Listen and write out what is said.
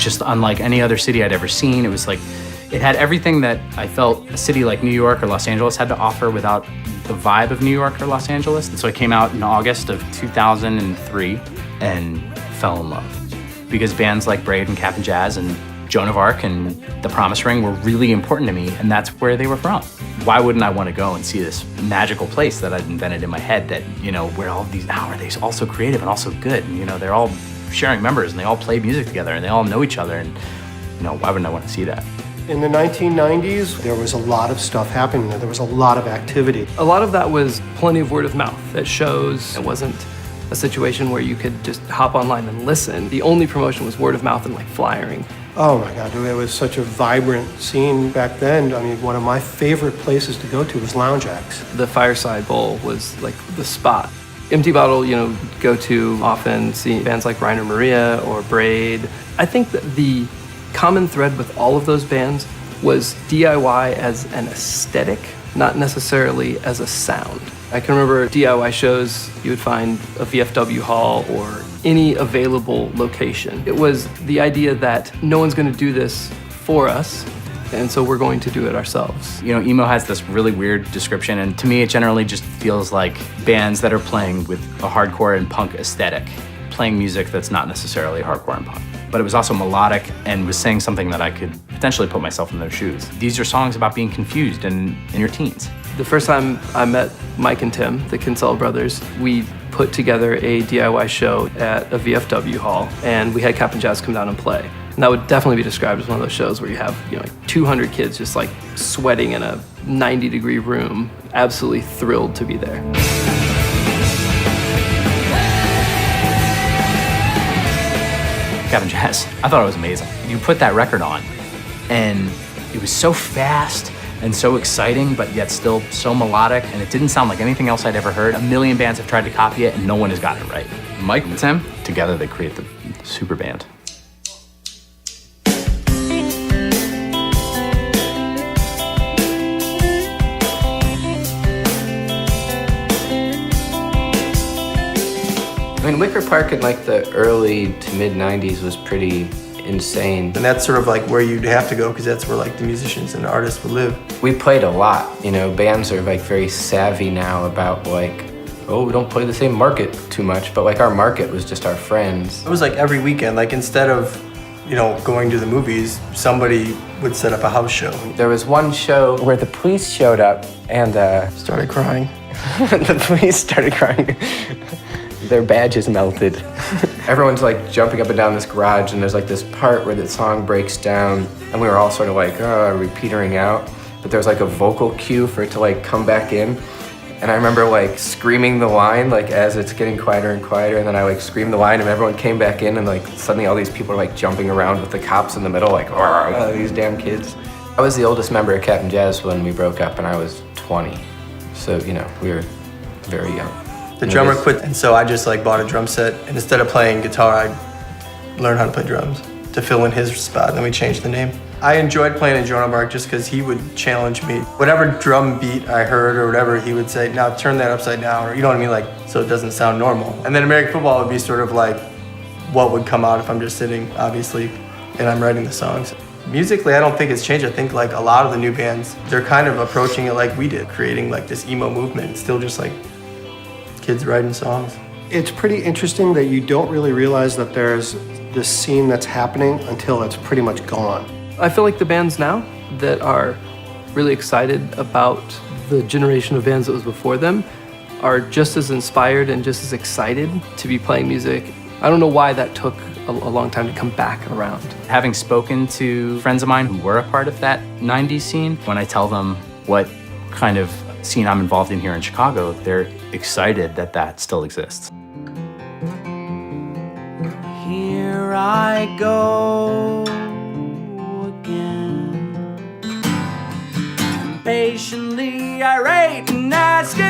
just unlike any other city I'd ever seen. It was like, it had everything that I felt a city like New York or Los Angeles had to offer without the vibe of New York or Los Angeles. And so I came out in August of 2003 and fell in love. Because bands like Braid and Cap'n Jazz and Joan of Arc and The Promise Ring were really important to me, and that's where they were from. Why wouldn't I want to go and see this magical place that I'd invented in my head that, you know, where all of these, how are they also creative and also good? And, you know, they're all sharing members and they all play music together and they all know each other, and, you know, why wouldn't I want to see that? In the 1990s, there was a lot of stuff happening there. There was a lot of activity. A lot of that was plenty of word of mouth at shows. It wasn't a situation where you could just hop online and listen. The only promotion was word of mouth and like flyering. Oh my God, it was such a vibrant scene back then. I mean, one of my favorite places to go to was Lounge Acts. The Fireside Bowl was like the spot. Empty Bottle, you know, go to often, see bands like Rainer Maria or Braid. I think that the common thread with all of those bands was DIY as an aesthetic, not necessarily as a sound. I can remember DIY shows, you would find a VFW hall or any available location. It was the idea that no one's going to do this for us, and so we're going to do it ourselves. You know, emo has this really weird description, and to me it generally just feels like bands that are playing with a hardcore and punk aesthetic, playing music that's not necessarily hardcore and punk. But it was also melodic and was saying something that I could potentially put myself in their shoes. These are songs about being confused in your teens. The first time I met Mike and Tim, the Kinsella brothers, we put together a DIY show at a VFW hall, and we had Cap'n Jazz come down and play. And that would definitely be described as one of those shows where you have, you know, like 200 kids just like sweating in a 90-degree room, absolutely thrilled to be there. Cap'n Jazz, I thought it was amazing. You put that record on, and it was so fast and so exciting, but yet still so melodic, and it didn't sound like anything else I'd ever heard. A million bands have tried to copy it, and no one has gotten it right. Mike and Tim, together they create the super band. I mean, Wicker Park in like the early to mid 90s was pretty insane. And that's sort of like where you'd have to go because that's where like the musicians and artists would live. We played a lot, you know, bands are like very savvy now about like, oh, we don't play the same market too much, but like our market was just our friends. It was like every weekend, like instead of, you know, going to the movies, somebody would set up a house show. There was one show where the police showed up and Started crying. the police started crying. Their badges melted. Everyone's like jumping up and down this garage, and there's like this part where the song breaks down, and we were all sort of like, oh, are we petering out? But there's like a vocal cue for it to like come back in. And I remember like screaming the line like as it's getting quieter and quieter, and then I like screamed the line and everyone came back in, and like suddenly all these people are like jumping around with the cops in the middle like, oh, these damn kids. I was the oldest member of Cap'n Jazz when we broke up, and I was 20. So, you know, we were very young. The drummer quit, and so I just like bought a drum set, and instead of playing guitar, I learned how to play drums to fill in his spot, and then we changed the name. I enjoyed playing in Joan of Arc just because he would challenge me. Whatever drum beat I heard or whatever, he would say, now turn that upside down, or you know what I mean, like, so it doesn't sound normal. And then American football would be sort of like what would come out if I'm just sitting, obviously, and I'm writing the songs. Musically, I don't think it's changed. I think like a lot of the new bands, they're kind of approaching it like we did, creating like this emo movement. It's still just like kids writing songs. It's pretty interesting that you don't really realize that there's this scene that's happening until it's pretty much gone. I feel like the bands now that are really excited about the generation of bands that was before them are just as inspired and just as excited to be playing music. I don't know why that took a long time to come back around. Having spoken to friends of mine who were a part of that 90s scene, when I tell them what kind of scene I'm involved in here in Chicago, they're excited that that still exists. Here I go again, patiently irate and asking